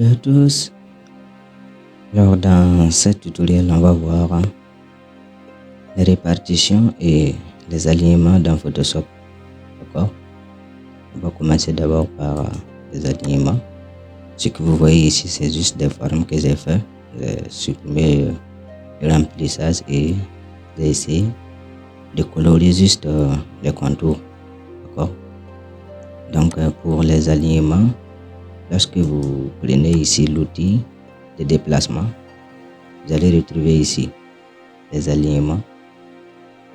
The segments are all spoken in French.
Salut à tous. Alors dans ce tutoriel, on va voir les répartitions et les alignements dans Photoshop. D'accord. On va commencer d'abord par les alignements. Ce que vous voyez ici, c'est juste des formes que j'ai fait. J'ai supprimé le remplissage et j'ai essayé de colorier juste les contours. D'accord. Donc pour les alignements, lorsque vous prenez ici l'outil de déplacement, vous allez retrouver ici les alignements.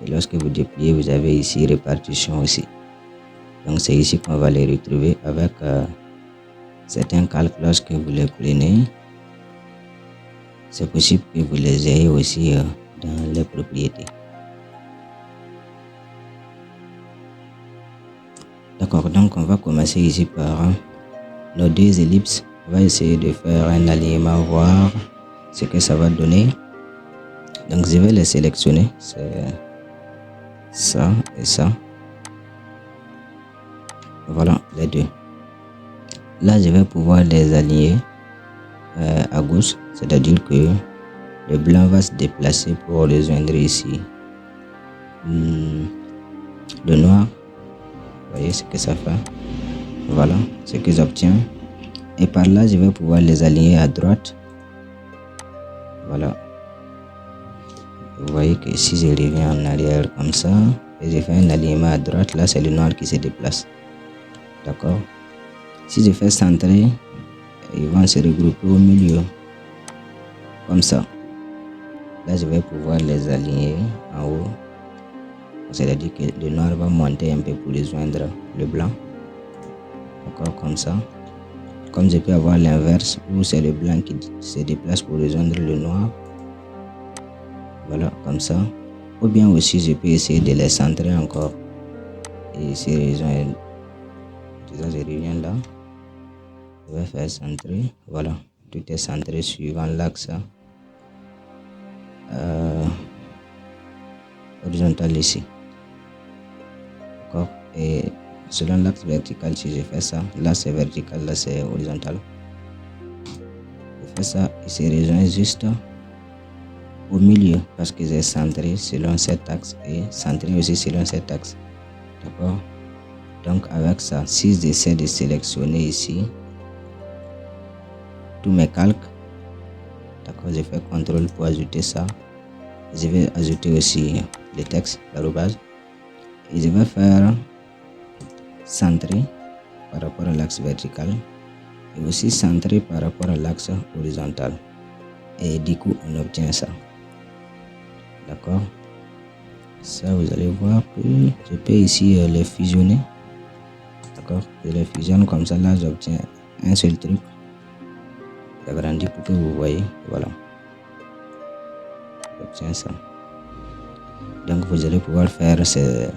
Et lorsque vous dépliez, vous avez ici répartition aussi. Donc c'est ici qu'on va les retrouver avec certains calques. Lorsque vous les prenez, c'est possible que vous les ayez aussi dans les propriétés. D'accord, donc on va commencer ici par nos deux ellipses. On va essayer de faire un alignement, voir ce que ça va donner. Donc je vais les sélectionner, c'est ça et ça. Voilà les deux. Là je vais pouvoir les aligner à gauche, c'est-à-dire que le blanc va se déplacer pour rejoindre ici le noir. Vous voyez ce que ça fait. Voilà ce que j'obtiens. Et par là je vais pouvoir les aligner à droite. Voilà. Vous voyez que si je reviens en arrière comme ça et je fais un alignement à droite, là c'est le noir qui se déplace. D'accord. Si je fais centrer, ils vont se regrouper au milieu comme ça. Là je vais pouvoir les aligner en haut, c'est-à-dire que le noir va monter un peu pour rejoindre le blanc. D'accord, comme ça. Comme je peux avoir l'inverse où c'est le blanc qui se déplace pour rejoindre le noir. Voilà, comme ça. Ou bien aussi je peux essayer de les centrer encore et se rejoindre. Déjà je reviens là. Je vais faire centrer. Voilà, tout est centré suivant l'axe horizontal ici. D'accord. Et selon l'axe vertical, si je fais ça, là c'est vertical, là c'est horizontal. Je fais ça et se rejoint juste au milieu parce que j'ai centré selon cet axe et centré aussi selon cet axe. D'accord. Donc avec ça, si j'essaie de sélectionner ici tous mes calques, d'accord, je fais CTRL pour ajouter ça. Je vais ajouter aussi le texte, l'arrobase, et je vais faire centrer par rapport à l'axe vertical et aussi centrer par rapport à l'axe horizontal. Et du coup, on obtient ça. D'accord. Ça, vous allez voir que je peux ici les fusionner. D'accord. Je les fusionne comme ça. Là, j'obtiens un seul truc. J'agrandis pour que vous voyez. Voilà. J'obtiens ça. Donc, vous allez pouvoir faire ces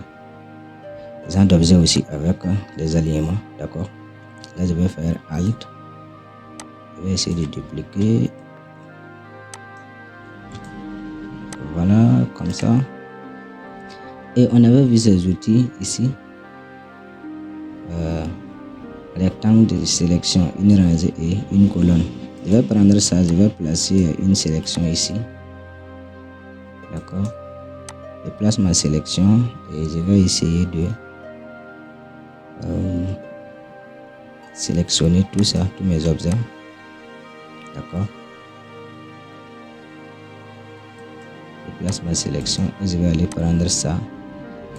genre d'objets aussi avec des alignements. D'accord. Là, je vais faire Alt. Je vais essayer de dupliquer. Voilà, comme ça. Et on avait vu ces outils ici. Rectangle de sélection, une rangée et une colonne. Je vais prendre ça, je vais placer une sélection ici. D'accord. Je place ma sélection et je vais essayer de sélectionner tout ça, tous mes objets. D'accord. Je place ma sélection et je vais aller prendre ça.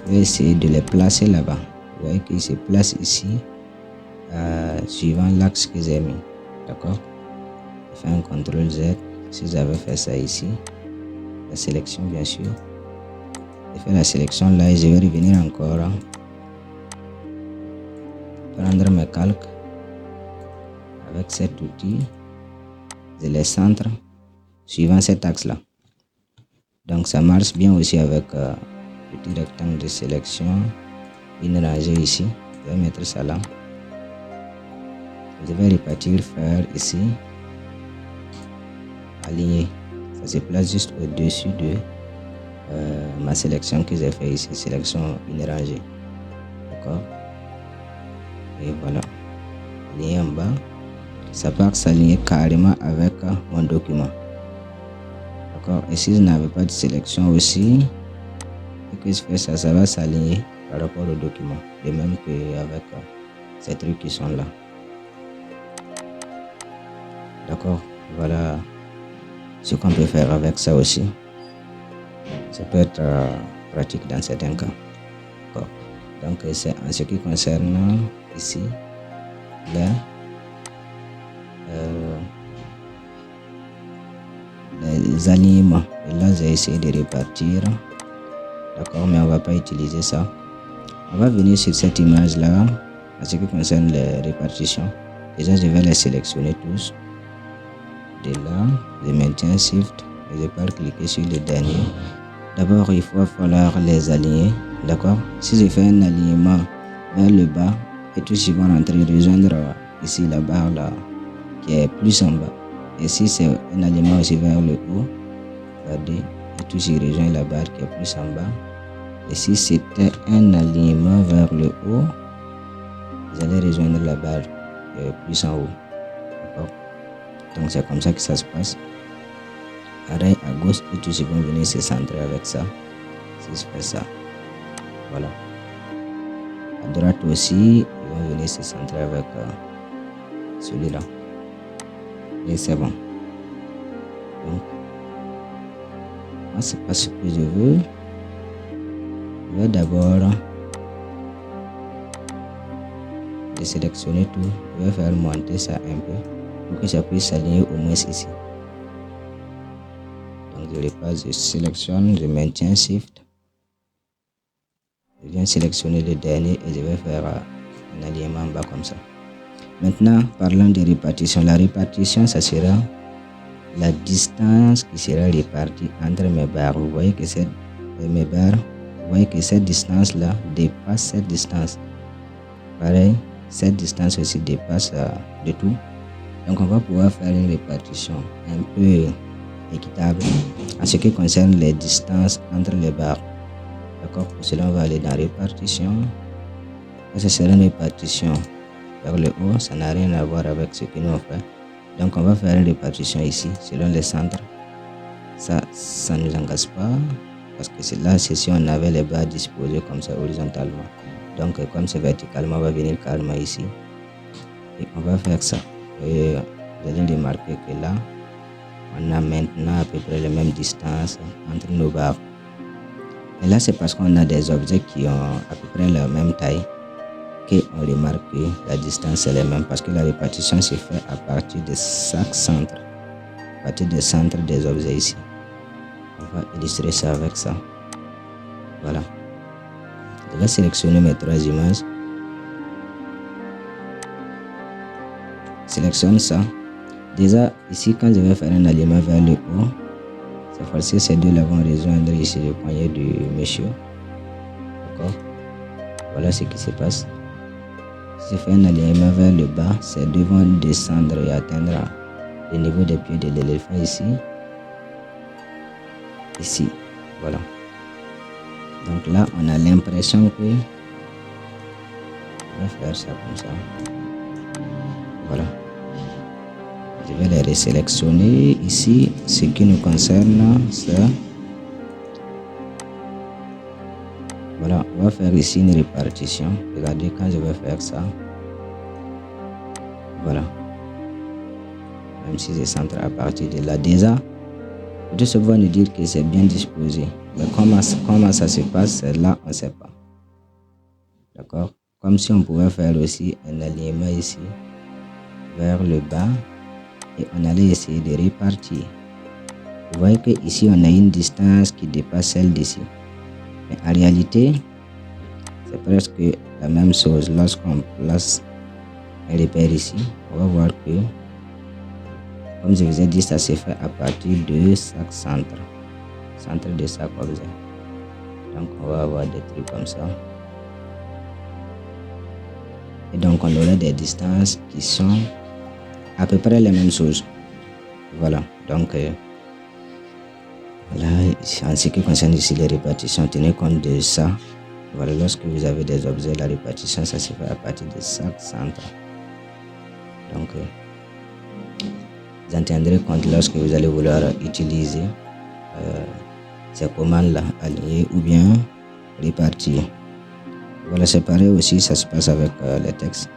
Je vais essayer de les placer là-bas. Vous voyez qu'ils se placent ici suivant l'axe que j'ai mis. D'accord. Je fais un CTRL Z. Si j'avais fait ça ici, la sélection bien sûr. Je fais la sélection là et je vais revenir encore prendre mes calques avec cet outil. Je les centre suivant cet axe là. Donc ça marche bien aussi avec le petit rectangle de sélection, une rangée ici. Je vais mettre ça là. Je vais repartir, faire ici, aligner. Ça se place juste au-dessus de ma sélection que j'ai fait ici, sélection une rangée. D'accord. Et voilà, aligner en bas. ça part s'aligner carrément avec mon document. D'accord. Et si je n'avais pas de sélection aussi, et que je fais ça, ça va s'aligner par rapport au document. De même qu'avec ces trucs qui sont là. D'accord. Voilà ce qu'on peut faire avec ça aussi. Ça peut être pratique dans certains cas. D'accord. Donc c'est en ce qui concerne ici les alignements. Et là j'ai essayé de répartir. D'accord, mais on va pas utiliser ça. On va venir sur cette image là. En ce qui concerne les répartitions, déjà je vais les sélectionner tous. De là, je maintiens Shift et je peux cliquer sur le dernier. D'abord, il va falloir les aligner. D'accord. Si je fais un alignement vers le bas et tous ils vont rentrer rejoindre ici la barre là qui est plus en bas. Et si c'est un alignement aussi vers le haut, regardez, et tous ils rejoignent la barre qui est plus en bas. Et si c'était un alignement vers le haut, vous allez rejoindre la barre plus en haut. D'accord. Donc c'est comme ça que ça se passe. Pareil à gauche, et tous ils vont venir se centrer avec ça. Si je fais ça, voilà. À droite aussi, ils vont venir se centrer avec celui-là. Et c'est bon. Donc, moi c'est pas ce que je veux. Je vais d'abord sélectionner tout. Je vais faire monter ça un peu pour que ça puisse s'aligner au moins ici. Donc je repasse, je sélectionne, je maintiens Shift. Je viens sélectionner le dernier et je vais faire un alignement en bas comme ça. Maintenant, parlons de répartition. La répartition, ça sera la distance qui sera répartie entre mes barres. Vous voyez que cette distance-là dépasse cette distance. Pareil, cette distance aussi dépasse de tout. Donc, on va pouvoir faire une répartition un peu équitable en ce qui concerne les distances entre les barres. D'accord. Pour cela, on va aller dans répartition. Ça sera une répartition vers le haut. Ça n'a rien à voir avec ce que nous on fait. Donc, on va faire une répartition ici selon les centres. Ça ne nous engage pas parce que c'est là, c'est si on avait les barres disposées comme ça horizontalement. Donc, comme c'est verticalement, on va venir carrément ici et on va faire ça. Et vous allez remarquer que là, on a maintenant à peu près les mêmes distances entre nos barres. Et là, c'est parce qu'on a des objets qui ont à peu près la même taille qu'on remarque que la distance est la même, parce que la répartition se fait à partir de chaque centre, à partir des centres des objets ici. On va illustrer ça avec ça. Voilà. Je vais sélectionner mes trois images. Sélectionne ça. Déjà, ici, quand je vais faire un alignement vers le haut, c'est forcé, ces deux-là vont rejoindre ici le poignet du monsieur. D'accord. Voilà ce qui se passe. Si je fais un alignement vers le bas, ces deux vont descendre et atteindre le niveau des pieds de l'éléphant ici. Ici. Voilà. Donc là, on a l'impression que on va faire ça comme ça. Voilà. Je vais les resélectionner ici. Ce qui nous concerne, c'est... Voilà, on va faire ici une répartition. Regardez quand je vais faire ça. Voilà. Même si je centre à partir de là. Déjà, peut-être va nous dire que c'est bien disposé. Mais comment ça se passe, là, on ne sait pas. D'accord? Comme si on pouvait faire aussi un alignement ici vers le bas. Et on allait essayer de répartir. Vous voyez que ici on a une distance qui dépasse celle d'ici. Mais en réalité, c'est presque la même chose. Lorsqu'on place un repère ici, on va voir que, comme je vous ai dit, ça se fait à partir de chaque centre de chaque objet. Donc on va avoir des trucs comme ça. Et donc on aura des distances qui sont à peu près les mêmes choses. Voilà. Donc voilà, en ce qui concerne ici les répartitions, tenez compte de ça. Voilà, lorsque vous avez des objets, la répartition, ça se fait à partir de chaque centre. Donc en tiendrez compte lorsque vous allez vouloir utiliser ces commandes-là, aligner ou bien répartir. Voilà, c'est pareil aussi, ça se passe avec les textes.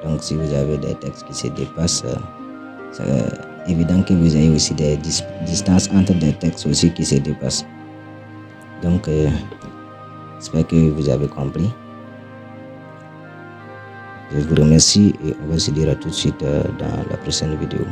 Donc si vous avez des textes qui se dépassent, c'est évident que vous avez aussi des distances entre des textes aussi qui se dépassent. Donc j'espère que vous avez compris. Je vous remercie et on va se dire à tout de suite dans la prochaine vidéo.